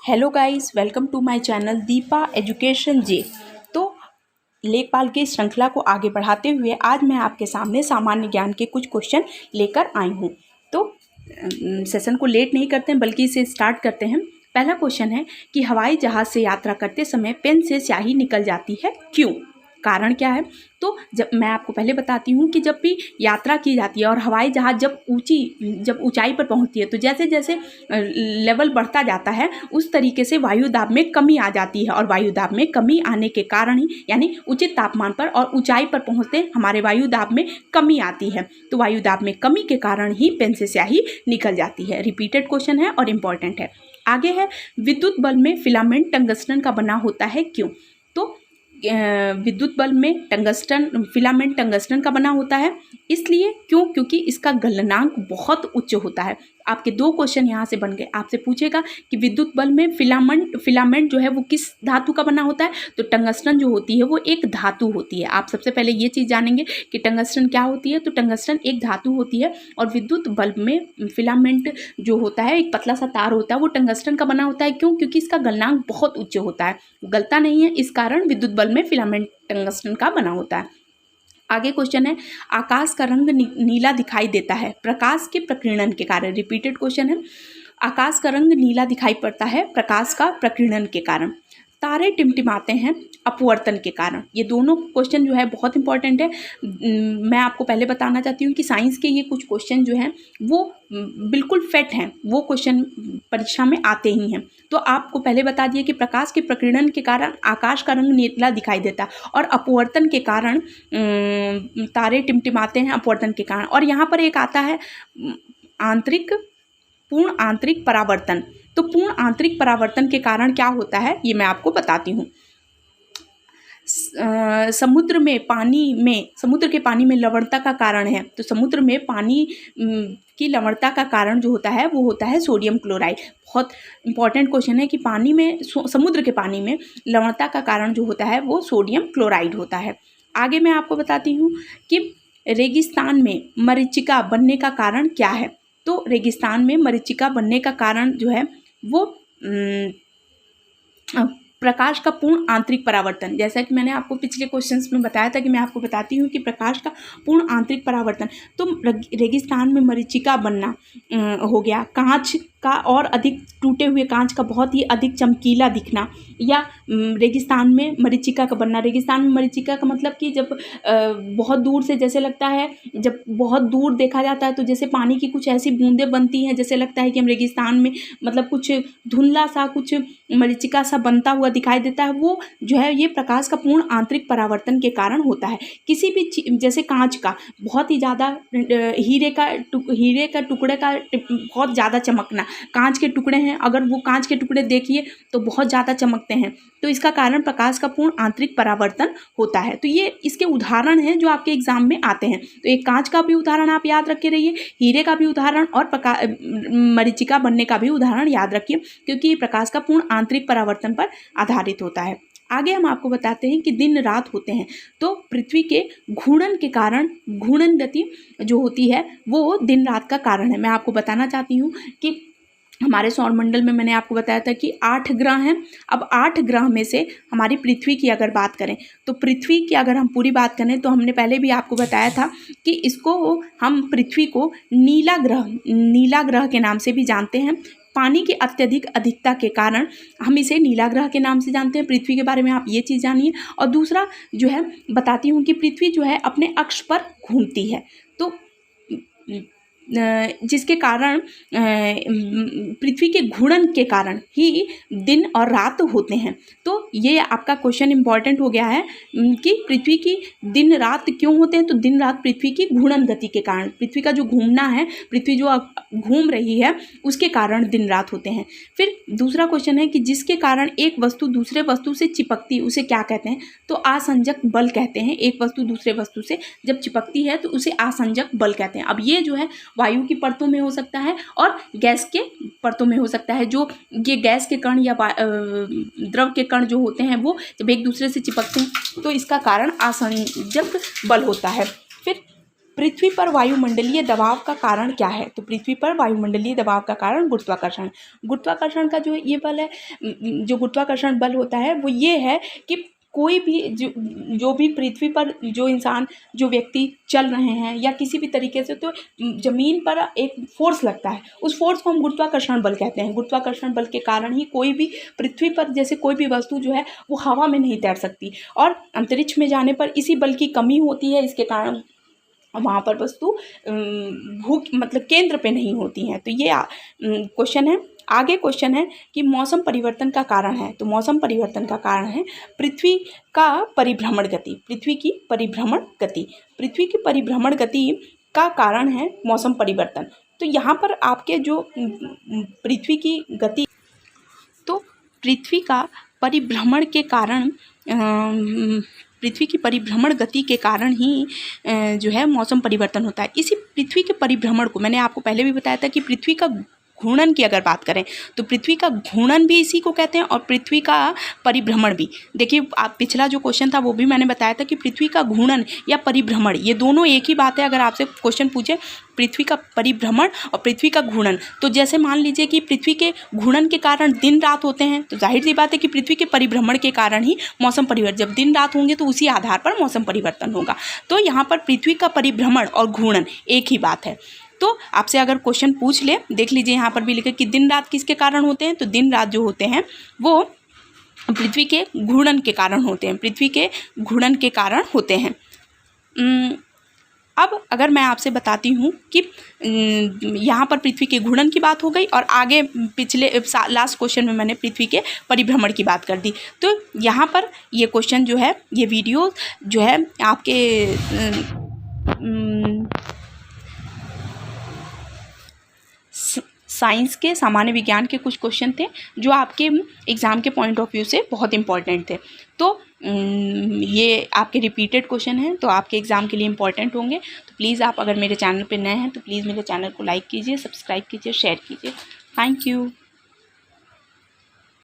Hello guys, welcome to my channel Deepa education जे। तो लेखपाल की श्रृंखला को आगे बढ़ाते हुए आज मैं आपके सामने सामान्य ज्ञान के कुछ क्वेश्चन लेकर आई हूँ। तो सेशन को लेट नहीं करते हैं बल्कि इसे स्टार्ट करते हैं। पहला क्वेश्चन है कि हवाई जहाज़ से यात्रा करते समय पेन से स्याही निकल जाती है, क्यों? कारण क्या है? तो जब मैं आपको पहले बताती हूँ कि जब भी यात्रा की जाती है और हवाई जहाज़ जब ऊंचाई पर पहुँचती है तो जैसे जैसे लेवल बढ़ता जाता है उस तरीके से वायु दाब में कमी आ जाती है और वायु दाब में कमी आने के कारण ही यानी उचित तापमान पर और ऊंचाई पर पहुँचते हमारे वायु दाब में कमी आती है। तो वायु दाब में कमी के कारण ही पेन से स्याही निकल जाती है। रिपीटेड क्वेश्चन है और इम्पॉर्टेंट है। आगे है विद्युत बल्ब में फिलामेंट टंगस्टन का बना होता है, क्यों? तो विद्युत बल्ब में फिलामेंट टंगस्टन का बना होता है, इसलिए क्यों? क्योंकि इसका गलनांक बहुत उच्च होता है। आपके दो क्वेश्चन यहाँ से बन गए। आपसे पूछेगा कि विद्युत बल्ब में फिलामेंट जो है वो किस धातु का बना होता है, तो टंगस्टन जो होती है वो एक धातु होती है। आप सबसे पहले ये चीज़ जानेंगे कि टंगस्टन क्या होती है। तो टंगस्टन एक धातु होती है और विद्युत बल्ब में फिलामेंट जो होता है एक पतला सा तार होता है, वो टंगस्टन का बना होता है। क्यों? क्योंकि इसका गलनांक बहुत उच्च होता है, गलता नहीं है, इस कारण विद्युत बल्ब में फिलामेंट टंगस्टन का बना होता है। आगे क्वेश्चन है आकाश का रंग नीला दिखाई देता है प्रकाश के प्रकीर्णन के कारण। रिपीटेड क्वेश्चन है। आकाश का रंग नीला दिखाई पड़ता है प्रकाश का प्रकीर्णन के कारण। तारे टिमटिमाते हैं अपवर्तन के कारण। ये दोनों क्वेश्चन जो है बहुत इंपॉर्टेंट है। मैं आपको पहले बताना चाहती हूँ कि साइंस के ये कुछ क्वेश्चन जो हैं वो बिल्कुल फैक्ट हैं, वो क्वेश्चन परीक्षा में आते ही हैं। तो आपको पहले बता दिए कि प्रकाश के प्रकीर्णन के कारण आकाश का रंग नीला दिखाई देता है और अपवर्तन के कारण तारे टिमटिमाते हैं अपवर्तन के कारण। और यहाँ पर एक आता है पूर्ण आंतरिक परावर्तन। तो पूर्ण आंतरिक परावर्तन के कारण क्या होता है ये मैं आपको बताती हूँ। समुद्र के पानी में लवणता का कारण है। तो समुद्र में पानी की लवणता का कारण जो होता है वो होता है सोडियम क्लोराइड। बहुत इंपॉर्टेंट क्वेश्चन है कि समुद्र के पानी में लवणता का कारण जो होता है वो सोडियम क्लोराइड होता है। आगे मैं आपको बताती हूँ कि रेगिस्तान में मरीचिका बनने का कारण क्या है। तो रेगिस्तान में मरीचिका बनने का कारण जो है वो प्रकाश का पूर्ण आंतरिक परावर्तन। जैसा कि मैंने आपको पिछले क्वेश्चंस में बताया था कि मैं आपको बताती हूँ कि प्रकाश का पूर्ण आंतरिक परावर्तन। तो रेगिस्तान में मरीचिका बनना हो गया, कांच का और अधिक टूटे हुए कांच का बहुत ही अधिक चमकीला दिखना, या रेगिस्तान में मरीचिका का बनना। रेगिस्तान में मरीचिका का मतलब कि जब बहुत दूर से जैसे लगता है, जब बहुत दूर देखा जाता है तो जैसे पानी की कुछ ऐसी बूंदें बनती हैं, जैसे लगता है कि हम रेगिस्तान में मतलब कुछ धुंधला सा कुछ मरीचिका सा बनता हुआ दिखाई देता है। वो जो है ये प्रकाश का पूर्ण आंतरिक परावर्तन के कारण होता है। किसी भी जैसे कांच का बहुत ही ज़्यादा हीरे का टुकड़े का बहुत ज़्यादा चमकना, कांच के टुकड़े हैं, अगर वो कांच के टुकड़े देखिए तो बहुत ज़्यादा चमकते हैं, तो इसका कारण प्रकाश का पूर्ण आंतरिक परावर्तन होता है। तो ये इसके उदाहरण हैं जो आपके एग्जाम में आते हैं। तो एक कांच का भी उदाहरण आप याद रखे रहिए, हीरे का भी उदाहरण और मरीचिका बनने का भी उदाहरण याद रखिए, क्योंकि ये प्रकाश का पूर्ण आंतरिक परावर्तन पर आधारित होता है। आगे हम आपको बताते हैं कि दिन रात होते हैं। तो पृथ्वी के घूर्णन के कारण, घूर्णन गति जो होती है वो दिन रात का कारण है। मैं आपको बताना चाहती हूँ कि हमारे सौरमंडल में मैंने आपको बताया था कि 8 ग्रह हैं। अब 8 ग्रह में से हमारी पृथ्वी की अगर बात करें तो पृथ्वी की अगर हम पूरी बात करें तो हमने पहले भी आपको बताया था कि इसको हम पृथ्वी को नीला ग्रह के नाम से भी जानते हैं। पानी की अत्यधिक अधिकता के कारण हम इसे नीला ग्रह के नाम से जानते हैं। पृथ्वी के बारे में आप ये चीज़ जानिए। और दूसरा जो है बताती हूँ कि पृथ्वी जो है अपने अक्ष पर घूमती है, तो जिसके कारण पृथ्वी के घूर्णन के कारण ही दिन और रात होते हैं। तो ये आपका क्वेश्चन इंपॉर्टेंट हो गया है कि पृथ्वी की दिन रात क्यों होते हैं। तो दिन रात पृथ्वी की घूर्णन गति के कारण, पृथ्वी का जो घूमना है, पृथ्वी जो घूम रही है उसके कारण दिन रात होते हैं। फिर दूसरा क्वेश्चन है कि जिसके कारण एक वस्तु दूसरे वस्तु से चिपकती है उसे क्या कहते हैं। तो आसंजक बल कहते हैं। एक वस्तु दूसरे वस्तु से जब चिपकती है तो उसे आसंजक बल कहते हैं। अब ये जो है वायु की परतों में हो सकता है और गैस के परतों में हो सकता है। जो ये गैस के कण या द्रव के कण जो होते हैं वो जब एक दूसरे से चिपकते हैं तो इसका कारण आसंजक बल होता है। फिर पृथ्वी पर वायुमंडलीय दबाव का कारण क्या है? तो पृथ्वी पर वायुमंडलीय दबाव का कारण गुरुत्वाकर्षण। गुरुत्वाकर्षण का जो ये बल है, जो गुरुत्वाकर्षण बल होता है वो ये है कि कोई भी जो भी पृथ्वी पर जो इंसान, जो व्यक्ति चल रहे हैं या किसी भी तरीके से, तो ज़मीन पर एक फोर्स लगता है, उस फोर्स को हम गुरुत्वाकर्षण बल कहते हैं। गुरुत्वाकर्षण बल के कारण ही कोई भी पृथ्वी पर जैसे कोई भी वस्तु जो है वो हवा में नहीं तैर सकती, और अंतरिक्ष में जाने पर इसी बल की कमी होती है, इसके कारण वहाँ पर वस्तु मतलब केंद्र पे नहीं होती हैं। तो ये क्वेश्चन है। आगे क्वेश्चन है कि मौसम परिवर्तन का कारण है। तो मौसम परिवर्तन का कारण है पृथ्वी का परिभ्रमण गति। पृथ्वी की परिभ्रमण गति, पृथ्वी की परिभ्रमण गति का कारण है मौसम परिवर्तन। तो यहाँ पर आपके जो पृथ्वी की गति, तो पृथ्वी का परिभ्रमण के कारण, पृथ्वी की परिभ्रमण गति के कारण ही जो है मौसम परिवर्तन होता है। इसी पृथ्वी के परिभ्रमण को मैंने आपको पहले भी बताया था कि पृथ्वी का घूर्णन की अगर बात करें तो पृथ्वी का घूर्णन भी इसी को कहते हैं और पृथ्वी का परिभ्रमण भी। देखिए, आप पिछला जो क्वेश्चन था वो भी मैंने बताया था कि पृथ्वी का घूर्णन या परिभ्रमण ये दोनों एक ही बात है। अगर आपसे क्वेश्चन पूछे पृथ्वी का परिभ्रमण और पृथ्वी का घूर्णन, तो जैसे मान लीजिए कि पृथ्वी के घूर्णन के कारण दिन रात होते हैं, तो जाहिर सी बात है कि पृथ्वी के परिभ्रमण के कारण ही मौसम परिवर्तन, जब दिन रात होंगे तो उसी आधार पर मौसम परिवर्तन होगा। तो यहाँ पर पृथ्वी का परिभ्रमण और घूर्णन एक ही बात है। तो आपसे अगर क्वेश्चन पूछ ले, देख लीजिए यहाँ पर भी लिखा कि दिन रात किसके कारण होते हैं, तो दिन रात जो होते हैं वो पृथ्वी के घूर्णन के कारण होते हैं, पृथ्वी के घूर्णन के कारण होते हैं। अब अगर मैं आपसे बताती हूँ कि यहाँ पर पृथ्वी के घूर्णन की बात हो गई और आगे पिछले लास्ट क्वेश्चन में मैंने पृथ्वी के परिभ्रमण की बात कर दी। तो यहाँ पर ये क्वेश्चन जो है, ये वीडियो जो है आपके साइंस के, सामान्य विज्ञान के कुछ क्वेश्चन थे जो आपके एग्ज़ाम के पॉइंट ऑफ व्यू से बहुत इंपॉर्टेंट थे। तो ये आपके रिपीटेड क्वेश्चन हैं, तो आपके एग्ज़ाम के लिए इंपॉर्टेंट होंगे। तो प्लीज़ आप अगर मेरे चैनल पे नए हैं तो प्लीज़ मेरे चैनल को लाइक कीजिए, सब्सक्राइब कीजिए, शेयर कीजिए। Thank you.